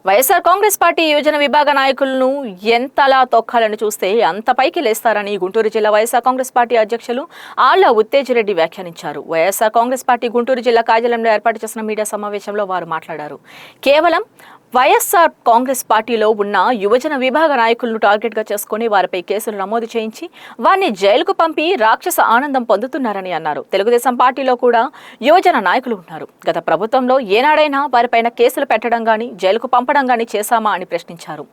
YSR Congress party యువజన విభాగ నాయకులను ఎంతలా తొక్కాలని చూస్తే అంత పైకి లేస్తారని గుంటూరు జిల్లా వైఎస్ఆర్ కాంగ్రెస్ పార్టీ అధ్యక్షులు ఆళ్ల ఉత్తేజిరెడ్డి వ్యాఖ్యానించారు. వైఎస్ఆర్ కాంగ్రెస్ పార్టీ గుంటూరు జిల్లా కార్యాలయంలో ఏర్పాటు చేసిన మీడియా సమావేశంలో వారు మాట్లాడారు. కేవలం వైఎస్ఆర్ కాంగ్రెస్ పార్టీలో ఉన్న యువజన విభాగ నాయకులను టార్గెట్గా చేసుకుని వారిపై కేసులు నమోదు చేయించి వారిని జైలుకు పంపి రాక్షస ఆనందం పొందుతున్నారని అన్నారు. తెలుగుదేశం పార్టీలో కూడా యువజన నాయకులు ఉన్నారు. గత ప్రభుత్వంలో ఏనాడైనా వారిపైన కేసులు పెట్టడం గానీ జైలుకు పంపడం గానీ చేశామా అని ప్రశ్నించారు.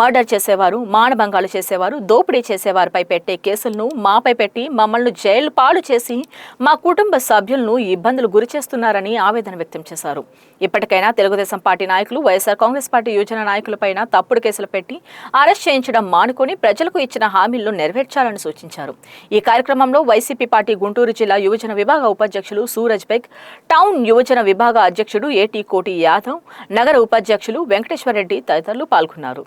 మర్డర్ చేసేవారు, మానభంగాలు చేసేవారు, దోపిడీ చేసేవారిపై పెట్టే కేసులను మాపై పెట్టి మమ్మల్ని జైలు పాలు చేసి మా కుటుంబ సభ్యులను ఇబ్బందులు గురి చేస్తున్నారని ఆవేదన వ్యక్తం చేశారు. ఇప్పటికైనా తెలుగుదేశం పార్టీ నాయకులు వైఎస్ఆర్ కాంగ్రెస్ పార్టీ యువజన నాయకులపైన తప్పుడు కేసులు పెట్టి అరెస్ట్ చేయించడం మానుకొని ప్రజలకు ఇచ్చిన హామీలను నెరవేర్చాలని సూచించారు. ఈ కార్యక్రమంలో వైసీపీ పార్టీ గుంటూరు జిల్లా యువజన విభాగ ఉపాధ్యక్షులు సూరజ్ బెగ్, టౌన్ యువజన విభాగ అధ్యక్షుడు ఏటీ కోటి యాదవ్, నగర ఉపాధ్యక్షులు వెంకటేశ్వర రెడ్డి తదితరులు పాల్గొన్నారు.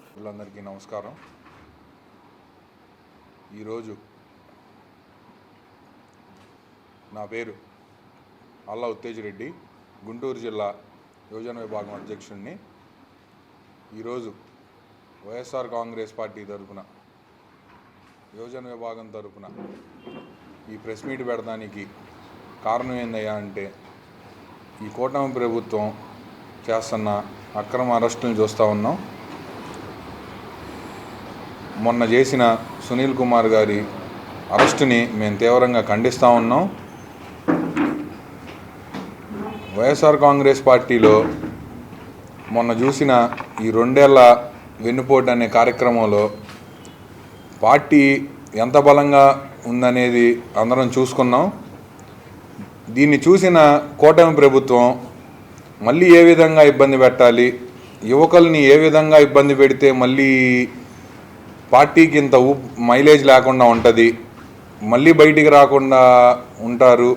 నమస్కారం. ఈరోజు నా పేరు ఆళ్ల ఉత్తేజిరెడ్డి, గుంటూరు జిల్లా యువజన విభాగం అధ్యక్షుడిని. ఈరోజు వైఎస్ఆర్ కాంగ్రెస్ పార్టీ తరఫున యువజన విభాగం తరఫున ఈ ప్రెస్ మీట్ పెడడానికి కారణం ఏందయ్యా అంటే, ఈ కూటమి ప్రభుత్వం చేస్తున్న అక్రమ అరెస్టులను చూస్తూ ఉన్నాం. మొన్న చేసిన సునీల్ కుమార్ గారి అరెస్టుని మేము తీవ్రంగా ఖండిస్తూ ఉన్నాం. వైఎస్ఆర్ కాంగ్రెస్ పార్టీలో మొన్న చూసిన ఈ 2 ఏళ్ల వెన్నుపోటు అనే కార్యక్రమంలో పార్టీ ఎంత బలంగా ఉందనేది అందరం చూసుకున్నాం. దీన్ని చూసిన కూటమి ప్రభుత్వం మళ్ళీ ఏ విధంగా ఇబ్బంది పెట్టాలి, యువకుల్ని ఏ విధంగా ఇబ్బంది పెడితే మళ్ళీ పార్టీకి ఇంత మైలేజ్ లేకుండా ఉంటుంది, మళ్ళీ బయటికి రాకుండా ఉంటారు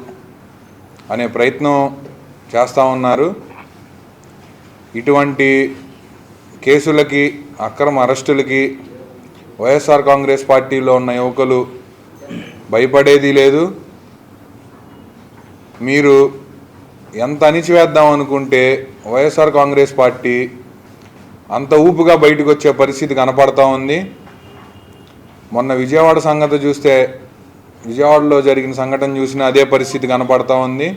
అనే ప్రయత్నం చేస్తూ ఉన్నారు. ఇటువంటి కేసులకి, అక్రమ అరెస్టులకి వైఎస్ఆర్ కాంగ్రెస్ పార్టీలో ఉన్న యువకులు భయపడేది లేదు. మీరు ఎంత అణిచివేద్దాం అనుకుంటే వైఎస్ఆర్ కాంగ్రెస్ పార్టీ అంత ఊపుగా బయటకు వచ్చే పరిస్థితి కనపడతా ఉంది. మొన్న విజయవాడ సంగతి చూస్తే, విజయవాడలో జరిగిన సంఘటన చూసినా అదే పరిస్థితి కనపడతా ఉంది.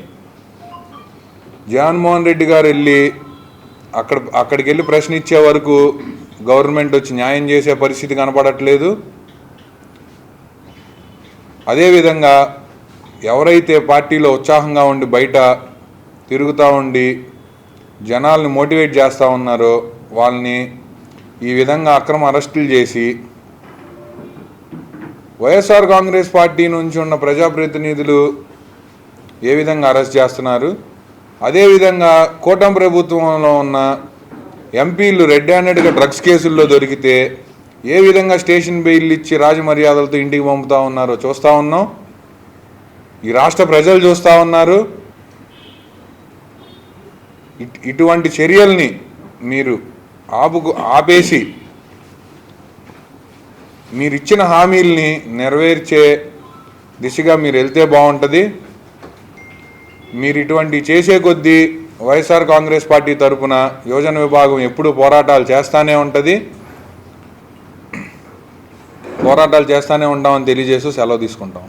జగన్మోహన్ రెడ్డి గారు వెళ్ళి అక్కడికి వెళ్ళి ప్రశ్నించే వరకు గవర్నమెంట్ వచ్చి న్యాయం చేసే పరిస్థితి కనపడట్లేదు. అదేవిధంగా ఎవరైతే పార్టీలో ఉత్సాహంగా ఉండి బయట తిరుగుతూ ఉండి జనాల్ని మోటివేట్ చేస్తూ ఉన్నారో వాళ్ళని ఈ విధంగా అక్రమ అరెస్టులు చేసి వైఎస్ఆర్ కాంగ్రెస్ పార్టీ నుంచి ఉన్న ప్రజాప్రతినిధులు ఏ విధంగా అరెస్ట్ చేస్తున్నారు, అదేవిధంగా కూటమి ప్రభుత్వంలో ఉన్న ఎంపీలు రెడ్ హ్యాండెడ్గా డ్రగ్స్ కేసుల్లో దొరికితే ఏ విధంగా స్టేషన్ బెయిల్ ఇచ్చి రాజమర్యాదలతో ఇంటికి పంపుతూ ఉన్నారో చూస్తూ ఉన్నాం. ఈ రాష్ట్ర ప్రజలు చూస్తూ ఉన్నారు. ఇటువంటి చర్యల్ని మీరు ఆపేసి మీరు ఇచ్చిన హామీల్ని నెరవేర్చే దిశగా మీరు వెళ్తే బాగుంటుంది. మీరు ఇటువంటి చేసే కొద్దీ వైఎస్ఆర్ కాంగ్రెస్ పార్టీ తరఫున యువజన విభాగం ఎప్పుడూ పోరాటాలు చేస్తూనే ఉంటుంది. పోరాటాలు చేస్తూనే ఉంటామని తెలియజేస్తూ సెలవు తీసుకుంటాం.